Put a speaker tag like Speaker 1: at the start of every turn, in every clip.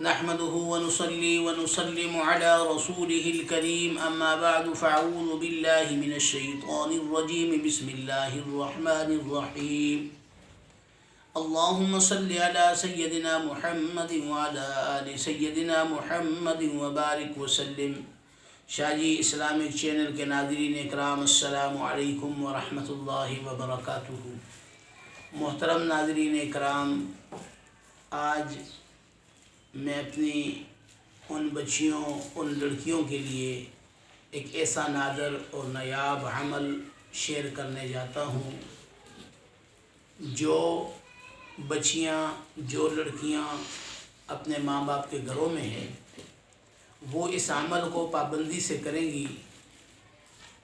Speaker 1: نحمده ونصلي ونسلم على رسوله الكريم أما بعد فأعوذ بالله من الشيطان الرجيم بسم الله الرحمن الرحيم اللهم صل على سيدنا محمد وعلى آل سيدنا محمد وبارك وسلم. شاجی اسلامک چینل کے ناظرین اکرام السلام علیکم ورحمۃ اللہ وبرکاتہ. محترم ناظرین اکرام، آج میں اپنی ان بچیوں، ان لڑکیوں کے لیے ایک ایسا نادر اور نایاب عمل شیئر کرنے جاتا ہوں. جو بچیاں، جو لڑکیاں اپنے ماں باپ کے گھروں میں ہیں، وہ اس عمل کو پابندی سے کریں گی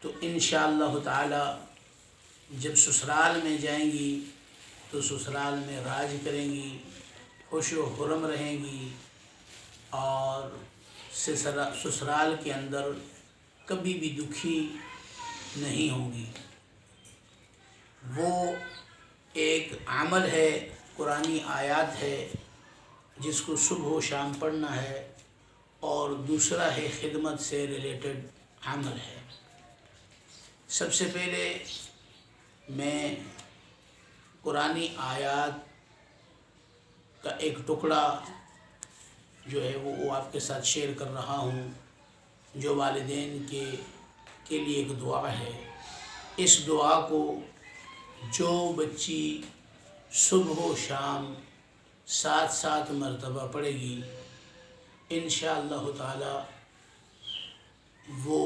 Speaker 1: تو انشاءاللہ تعالی جب سسرال میں جائیں گی تو سسرال میں راج کریں گی، خوش و خرم رہیں گی اور سسرال کے اندر کبھی بھی دکھی نہیں ہوں گی. وہ ایک عمل ہے، قرآنی آیات ہے جس کو صبح و شام پڑھنا ہے، اور دوسرا ہے خدمت سے ریلیٹڈ عمل ہے. سب سے پہلے میں قرآنی آیات کا ایک ٹکڑا جو ہے وہ آپ کے ساتھ شیئر کر رہا ہوں، جو والدین کے لیے ایک دعا ہے. اس دعا کو جو بچی صبح و شام 7 مرتبہ پڑھے گی انشاءاللہ تعالی وہ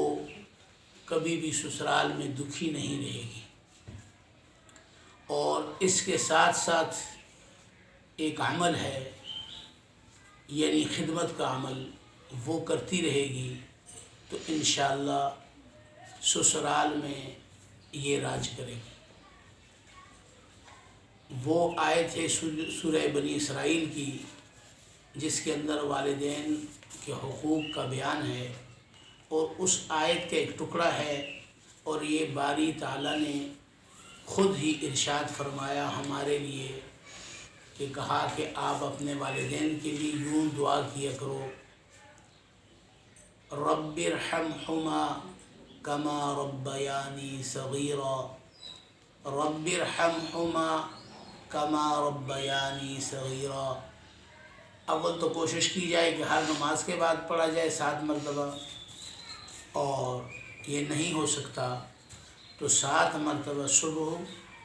Speaker 1: کبھی بھی سسرال میں دکھی نہیں رہے گی. اور اس کے ساتھ ساتھ ایک عمل ہے، یعنی خدمت کا عمل، وہ کرتی رہے گی تو انشاءاللہ سسرال میں یہ راج کرے گی. وہ آیت ہے سورہ بنی اسرائیل کی، جس کے اندر والدین کے حقوق کا بیان ہے، اور اس آیت کا ایک ٹکڑا ہے. اور یہ باری تعالیٰ نے خود ہی ارشاد فرمایا ہمارے لیے کہ کہا کہ آپ اپنے والدین کے لیے یوں دعا کیا کرو، رب ارحمہما کما ربیانی صغیرا، رب ارحمہما کما ربیانی صغیرا. اول تو کوشش کی جائے کہ ہر نماز کے بعد پڑھا جائے 7 مرتبہ، اور یہ نہیں ہو سکتا تو 7 مرتبہ صبح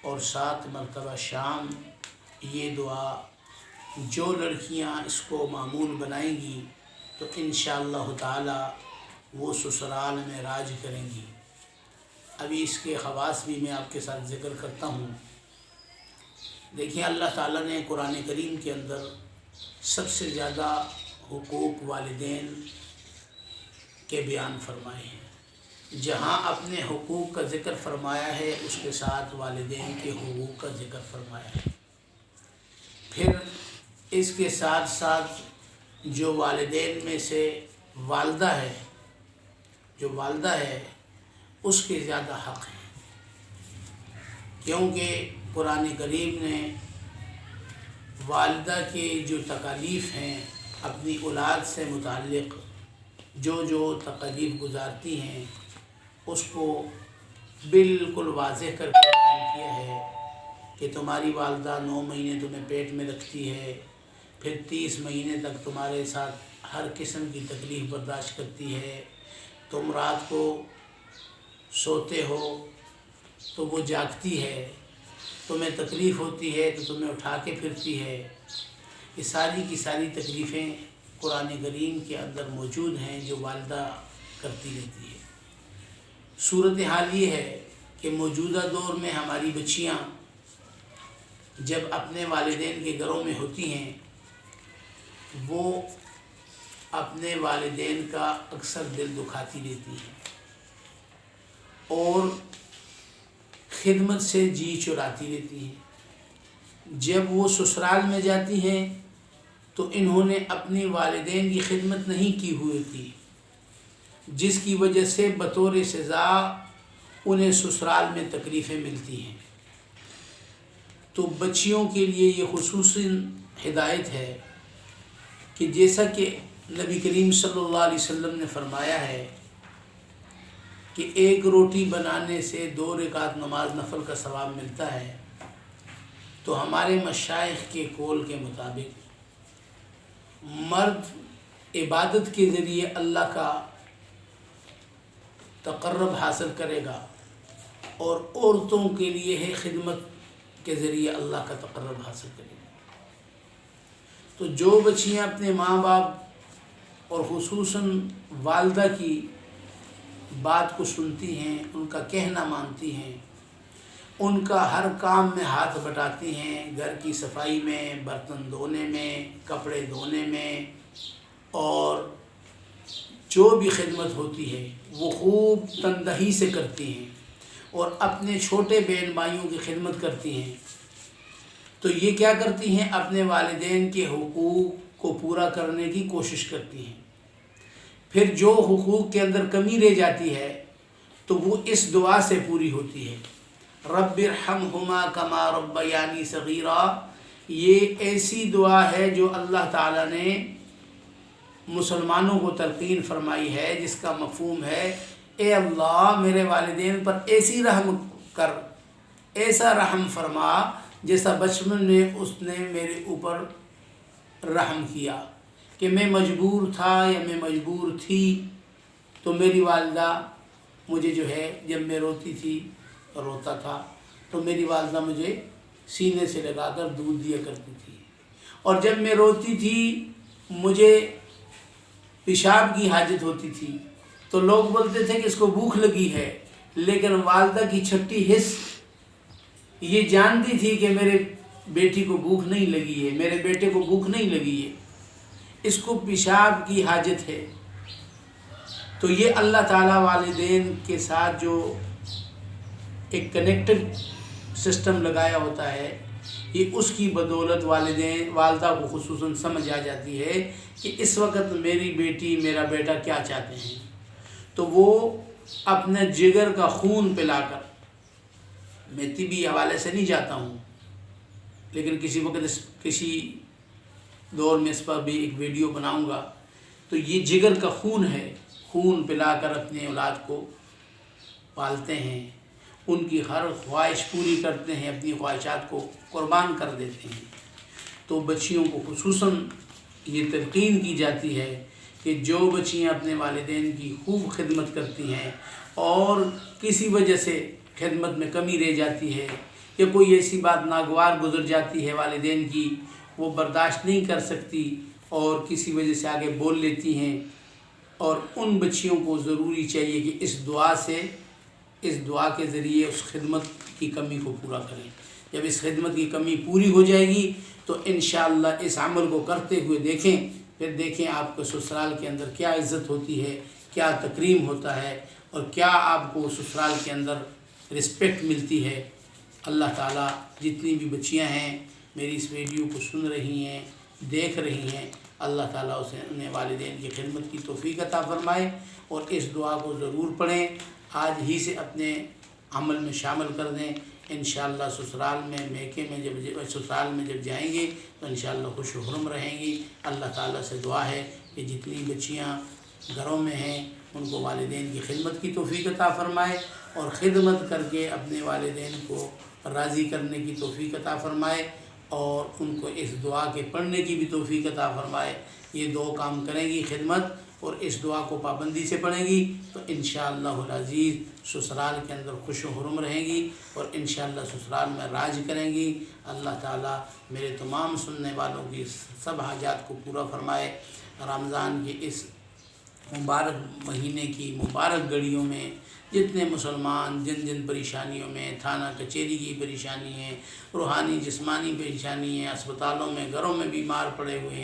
Speaker 1: اور 7 مرتبہ شام یہ دعا جو لڑکیاں اس کو معمول بنائیں گی تو انشاءاللہ تعالی وہ سسرال میں راج کریں گی. ابھی اس کے خواص بھی میں آپ کے ساتھ ذکر کرتا ہوں. دیکھیں، اللہ تعالیٰ نے قرآن کریم کے اندر سب سے زیادہ حقوق والدین کے بیان فرمائے ہیں. جہاں اپنے حقوق کا ذکر فرمایا ہے اس کے ساتھ والدین کے حقوق کا ذکر فرمایا ہے. پھر اس کے ساتھ ساتھ جو والدین میں سے والدہ ہے، اس کے زیادہ حق ہیں، کیونکہ قرآن کریم نے والدہ کے جو تکالیف ہیں اپنی اولاد سے متعلق، جو تکالیف گزارتی ہیں، اس کو بالکل واضح کر کے بیان کیا ہے کہ تمہاری والدہ 9 مہینے تمہیں پیٹ میں رکھتی ہے، پھر 30 مہینے تک تمہارے ساتھ ہر قسم کی تکلیف برداشت کرتی ہے. تم رات کو سوتے ہو تو وہ جاگتی ہے، تمہیں تکلیف ہوتی ہے تو تمہیں اٹھا کے پھرتی ہے. یہ ساری کی ساری تکلیفیں قرآن کریم کے اندر موجود ہیں جو والدہ کرتی رہتی ہے. صورتحال یہ ہے کہ موجودہ دور میں ہماری بچیاں جب اپنے والدین کے گھروں میں ہوتی ہیں، وہ اپنے والدین کا اکثر دل دکھاتی رہتی ہیں اور خدمت سے جی چراتی رہتی ہیں. جب وہ سسرال میں جاتی ہیں تو انہوں نے اپنی والدین کی خدمت نہیں کی ہوئی تھی، جس کی وجہ سے بطور سزا انہیں سسرال میں تکلیفیں ملتی ہیں. تو بچیوں کے لیے یہ خصوصاً ہدایت ہے کہ جیسا کہ نبی کریم صلی اللہ علیہ وسلم نے فرمایا ہے کہ ایک روٹی بنانے سے 2 رکعت نماز نفل کا ثواب ملتا ہے، تو ہمارے مشائخ کے قول کے مطابق مرد عبادت کے ذریعے اللہ کا تقرب حاصل کرے گا، اور عورتوں کے لیے ہے خدمت کے ذریعے اللہ کا تقرب حاصل کرے گا۔ تو جو بچیاں اپنے ماں باپ اور خصوصاً والدہ کی بات کو سنتی ہیں، ان کا کہنا مانتی ہیں، ان کا ہر کام میں ہاتھ بٹاتی ہیں، گھر کی صفائی میں، برتن دھونے میں، کپڑے دھونے میں، اور جو بھی خدمت ہوتی ہے وہ خوب تندہی سے کرتی ہیں، اور اپنے چھوٹے بہن بھائیوں کی خدمت کرتی ہیں، تو یہ کیا کرتی ہیں؟ اپنے والدین کے حقوق کو پورا کرنے کی کوشش کرتی ہیں۔ پھر جو حقوق کے اندر کمی رہ جاتی ہے تو وہ اس دعا سے پوری ہوتی ہے، رب ارحمہما کما ربیانی صغیرا۔ یہ ایسی دعا ہے جو اللہ تعالیٰ نے مسلمانوں کو تلقین فرمائی ہے، جس کا مفہوم ہے اے اللہ میرے والدین پر ایسی رحم کر، ایسا رحم فرما جیسا بچپن میں اس نے میرے اوپر رحم کیا، کہ میں مجبور تھا یا میں مجبور تھی تو میری والدہ مجھے جو ہے، جب میں روتی تھی اور روتا تھا تو میری والدہ مجھے سینے سے لگا کر دودھ دیا کرتی تھی، اور جب میں روتی تھی مجھے پیشاب کی حاجت ہوتی تھی تو لوگ بولتے تھے کہ اس کو بھوک لگی ہے، لیکن والدہ کی چھٹی حس یہ جانتی تھی کہ میرے بیٹی کو بھوک نہیں لگی ہے، میرے بیٹے کو بھوک نہیں لگی ہے، اس کو پیشاب کی حاجت ہے۔ تو یہ اللہ تعالیٰ والدین کے ساتھ جو ایک کنیکٹڈ سسٹم لگایا ہوتا ہے، یہ اس کی بدولت والدہ کو خصوصاً سمجھ آ جاتی ہے کہ اس وقت میری بیٹی میرا بیٹا کیا چاہتے ہیں، تو وہ اپنے جگر کا خون پلا کر، میں طبی حوالے سے نہیں جاتا ہوں لیکن کسی وقت کسی دور میں اس پر بھی ایک ویڈیو بناؤں گا، تو یہ جگر کا خون ہے، خون پلا کر اپنے اولاد کو پالتے ہیں، ان کی ہر خواہش پوری کرتے ہیں، اپنی خواہشات کو قربان کر دیتے ہیں۔ تو بچیوں کو خصوصاً یہ تلقین کی جاتی ہے کہ جو بچیاں اپنے والدین کی خوب خدمت کرتی ہیں اور کسی وجہ سے خدمت میں کمی رہ جاتی ہے یا کوئی ایسی بات ناگوار گزر جاتی ہے والدین کی، وہ برداشت نہیں کر سکتی اور کسی وجہ سے آگے بول لیتی ہیں، اور ان بچیوں کو ضروری چاہیے کہ اس دعا کے ذریعے اس خدمت کی کمی کو پورا کریں۔ جب اس خدمت کی کمی پوری ہو جائے گی تو انشاءاللہ اس عمل کو کرتے ہوئے پھر دیکھیں آپ کو سسرال کے اندر کیا عزت ہوتی ہے، کیا تکریم ہوتا ہے، اور کیا آپ کو سسرال کے اندر رسپیکٹ ملتی ہے۔ اللہ تعالیٰ جتنی بھی بچیاں ہیں میری اس ویڈیو کو سن رہی ہیں، دیکھ رہی ہیں، اللہ تعالیٰ انہیں والدین کی خدمت کی توفیق عطا فرمائے، اور اس دعا کو ضرور پڑھیں، آج ہی سے اپنے عمل میں شامل کر دیں۔ انشاءاللہ سسرال میں جب جائیں گے تو انشاءاللہ خوش و خرم رہیں گی۔ اللہ تعالیٰ سے دعا ہے کہ جتنی بچیاں گھروں میں ہیں ان کو والدین کی خدمت کی توفیق عطا فرمائے، اور خدمت کر کے اپنے والدین کو راضی کرنے کی توفیق عطا فرمائے، اور ان کو اس دعا کے پڑھنے کی بھی توفیق عطا فرمائے۔ یہ 2 کام کریں گی، خدمت اور اس دعا کو پابندی سے پڑھیں گی، تو انشاءاللہ العزیز سسرال کے اندر خوش و خرم رہیں گی، اور انشاءاللہ سسرال میں راج کریں گی۔ اللہ تعالیٰ میرے تمام سننے والوں کی سب حاجات کو پورا فرمائے۔ رمضان کے اس مبارک مہینے کی مبارک گھڑیوں میں جتنے مسلمان جن پریشانیوں میں، تھانہ کچہری کی پریشانی ہے، روحانی جسمانی پریشانی ہے، اسپتالوں میں گھروں میں بیمار پڑے ہوئے ہیں،